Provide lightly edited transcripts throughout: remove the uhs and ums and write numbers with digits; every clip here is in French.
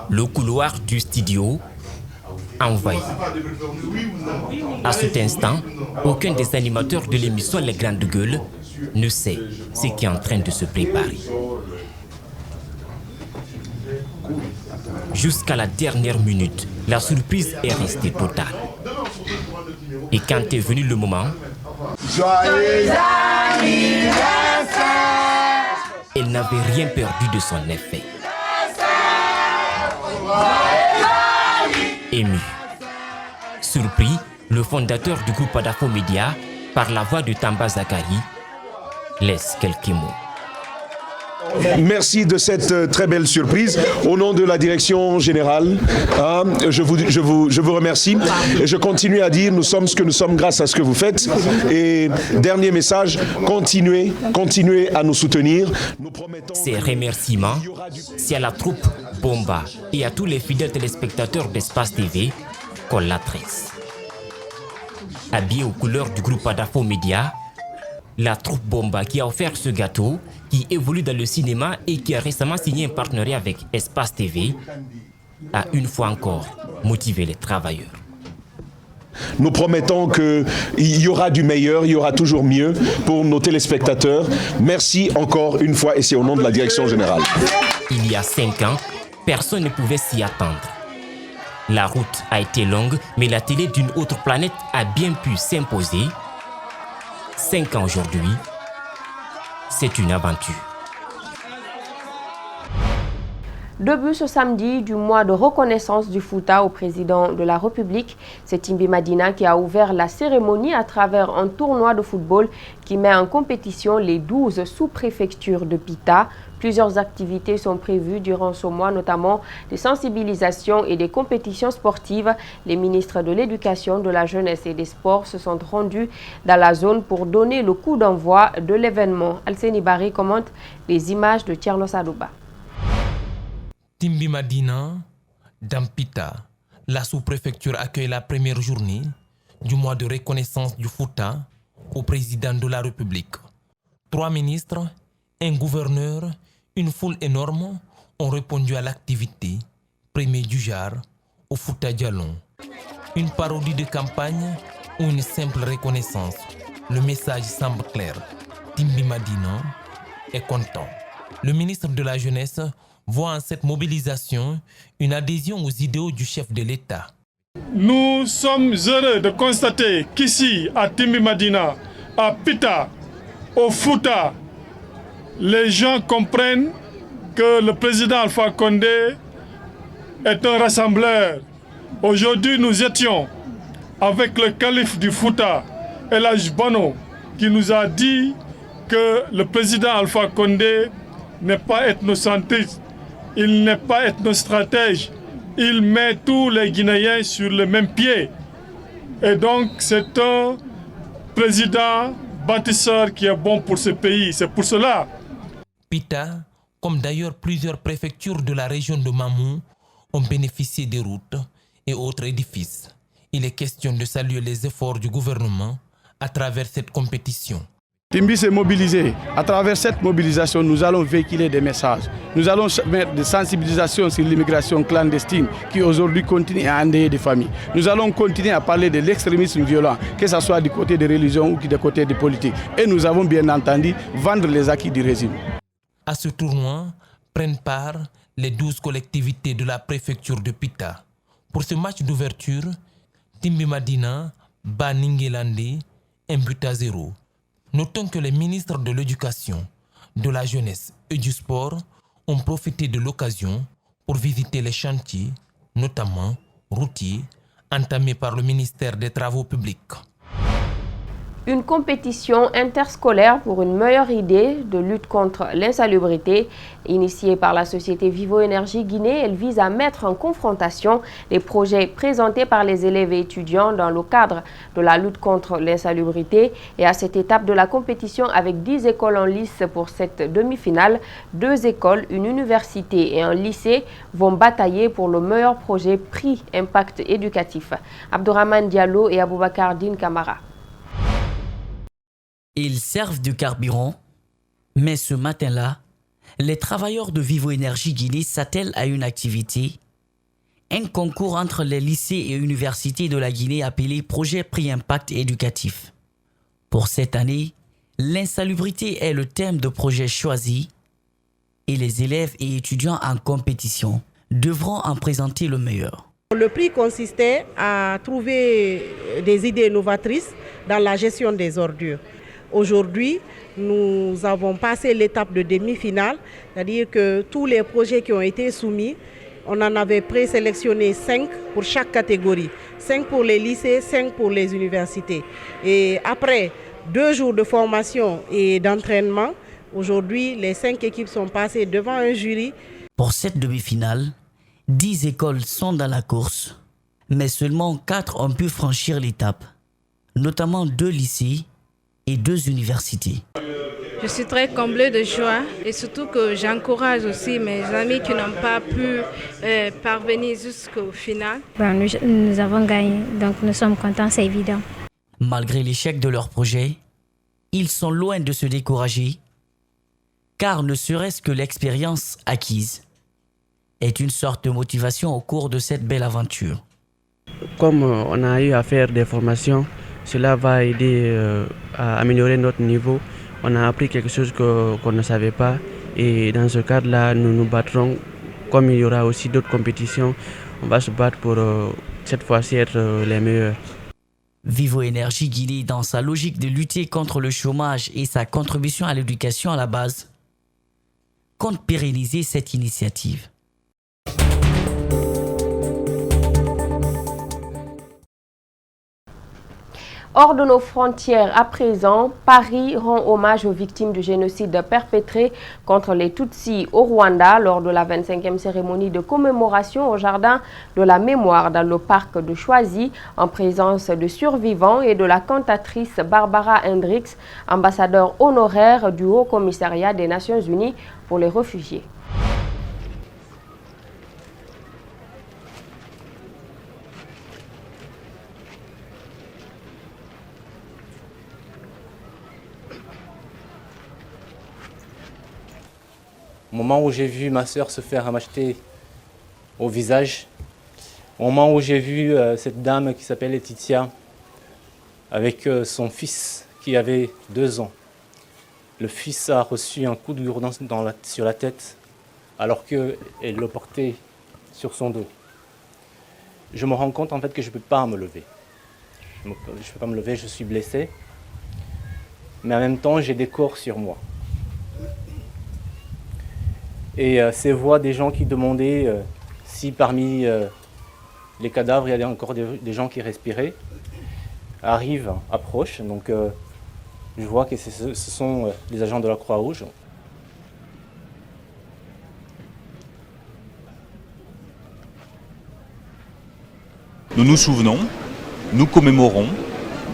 Le couloir du studio envahi. À cet instant, aucun des animateurs de l'émission Les Grandes Gueules ne sait ce qui est en train de se préparer. Jusqu'à la dernière minute, la surprise est restée totale. Et quand est venu le moment, joyeux anniversaire, elle n'avait rien perdu de son effet. Ému, surpris, le fondateur du groupe Adafo Média, par la voix de Tamba Zakari, laisse quelques mots. Merci de cette très belle surprise. Au nom de la direction générale, je vous remercie. Et je continue à dire, nous sommes ce que nous sommes grâce à ce que vous faites. Et dernier message, continuez à nous soutenir. Nous promettons... Ces remerciements, c'est à la troupe Bomba et à tous les fidèles téléspectateurs d'Espace TV qu'on l'adresse. Habillé aux couleurs du groupe Adafo Média, la troupe Bomba qui a offert ce gâteau, qui évolue dans le cinéma et qui a récemment signé un partenariat avec Espace TV, a une fois encore motivé les travailleurs. Nous promettons qu'il y aura du meilleur, il y aura toujours mieux pour nos téléspectateurs. Merci encore une fois et c'est au nom de la direction générale. Il y a 5 ans, personne ne pouvait s'y attendre. La route a été longue, mais la télé d'une autre planète a bien pu s'imposer. 5 ans aujourd'hui, c'est une aventure. Début ce samedi du mois de reconnaissance du Fouta au président de la République, c'est Timbi Madina qui a ouvert la cérémonie à travers un tournoi de football qui met en compétition les 12 sous-préfectures de Pita. Plusieurs activités sont prévues durant ce mois, notamment des sensibilisations et des compétitions sportives. Les ministres de l'Éducation, de la Jeunesse et des Sports se sont rendus dans la zone pour donner le coup d'envoi de l'événement. Alseni Barry commente les images de Tierno Sadouba. Timbi Madina, dans Pita, la sous-préfecture accueille la première journée du mois de reconnaissance du Fouta au président de la République. 3 ministres, un gouverneur, une foule énorme ont répondu à l'activité, premier du genre, au Fouta Djalon. Une parodie de campagne ou une simple reconnaissance. Le message semble clair. Timbi Madina est content. Le ministre de la Jeunesse voit en cette mobilisation une adhésion aux idéaux du chef de l'État. Nous sommes heureux de constater qu'ici, à Timbi Madina, à Pita, au Fouta, les gens comprennent que le président Alpha Condé est un rassembleur. Aujourd'hui, nous étions avec le calife du Fouta, El Hadj Bano, qui nous a dit que le président Alpha Condé n'est pas ethnocentriste, il n'est pas ethnostratège, il met tous les Guinéens sur le même pied. Et donc, c'est un président bâtisseur qui est bon pour ce pays. C'est pour cela. Pita, comme d'ailleurs plusieurs préfectures de la région de Mamou, ont bénéficié des routes et autres édifices. Il est question de saluer les efforts du gouvernement à travers cette compétition. Timbi s'est mobilisé. À travers cette mobilisation, nous allons véhiculer des messages. Nous allons mettre des sensibilisations sur l'immigration clandestine qui aujourd'hui continue à endeuiller des familles. Nous allons continuer à parler de l'extrémisme violent, que ce soit du côté des religions ou du côté des politiques. Et nous avons bien entendu vendre les acquis du régime. À ce tournoi prennent part les 12 collectivités de la préfecture de Pita. Pour ce match d'ouverture, Timbi Madina bat Ninguélandi 1-0. Notons que les ministres de l'Éducation, de la Jeunesse et du Sport ont profité de l'occasion pour visiter les chantiers, notamment routiers, entamés par le ministère des Travaux publics. Une compétition interscolaire pour une meilleure idée de lutte contre l'insalubrité. Initiée par la société Vivo Énergie Guinée, elle vise à mettre en confrontation les projets présentés par les élèves et étudiants dans le cadre de la lutte contre l'insalubrité. Et à cette étape de la compétition, avec 10 écoles en lice pour cette demi-finale, 2 écoles, une université et un lycée vont batailler pour le meilleur projet prix impact éducatif. Abdourahmane Diallo et Aboubakar Din Kamara. Ils servent du carburant, mais ce matin-là, Les travailleurs de Vivo Énergie Guinée s'attellent à une activité, un concours entre les lycées et universités de la Guinée appelé Projet Prix Impact Éducatif. Pour cette année, l'insalubrité est le thème de projet choisi et les élèves et étudiants en compétition devront en présenter le meilleur. Le prix consistait à trouver des idées novatrices dans la gestion des ordures. Aujourd'hui, nous avons passé l'étape de demi-finale, c'est-à-dire que tous les projets qui ont été soumis, on en avait présélectionné 5 pour chaque catégorie. 5 pour les lycées, 5 pour les universités. Et après 2 jours de formation et d'entraînement, aujourd'hui, les 5 équipes sont passées devant un jury. Pour cette demi-finale, 10 écoles sont dans la course, mais seulement 4 ont pu franchir l'étape, notamment 2 lycées et 2 universités. Je suis très comblée de joie et surtout que j'encourage aussi mes amis qui n'ont pas pu parvenir jusqu'au final. Nous avons gagné, donc nous sommes contents, c'est évident. Malgré l'échec de leur projet, ils sont loin de se décourager, car ne serait-ce que l'expérience acquise est une sorte de motivation au cours de cette belle aventure. Comme on a eu à faire des formations, cela va aider à améliorer notre niveau. On a appris quelque chose qu'on ne savait pas et dans ce cadre-là, nous nous battrons. Comme il y aura aussi d'autres compétitions, on va se battre pour cette fois-ci être les meilleurs. Vivo Énergie Guinée, dans sa logique de lutter contre le chômage et sa contribution à l'éducation à la base, compte pérenniser cette initiative. Hors de nos frontières à présent, Paris rend hommage aux victimes du génocide perpétré contre les Tutsis au Rwanda lors de la 25e cérémonie de commémoration au jardin de la mémoire dans le parc de Choisy en présence de survivants et de la cantatrice Barbara Hendricks, ambassadeur honoraire du Haut Commissariat des Nations Unies pour les réfugiés. Au moment où j'ai vu ma sœur se faire ramasser au visage, au moment où j'ai vu cette dame qui s'appelle Laetitia avec son fils qui avait 2 ans. Le fils a reçu un coup de gourdin sur la tête alors qu'elle le portait sur son dos. Je me rends compte en fait que je ne peux pas me lever. Je ne peux pas me lever, je suis blessé. Mais en même temps, j'ai des corps sur moi. Et ces voix des gens qui demandaient si parmi les cadavres il y avait encore des gens qui respiraient, arrivent, approchent. Donc je vois que ce sont les agents de la Croix-Rouge. Nous nous souvenons, nous commémorons,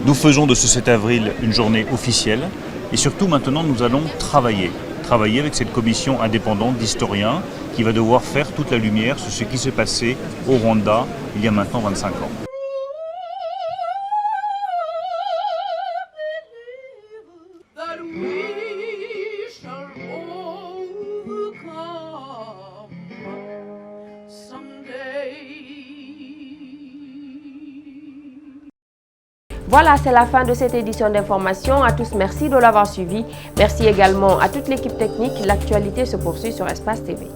nous faisons de ce 7 avril une journée officielle et surtout maintenant nous allons travailler avec cette commission indépendante d'historiens qui va devoir faire toute la lumière sur ce qui s'est passé au Rwanda il y a maintenant 25 ans. Voilà, c'est la fin de cette édition d'information. À tous, merci de l'avoir suivi. Merci également à toute l'équipe technique. L'actualité se poursuit sur Espace TV.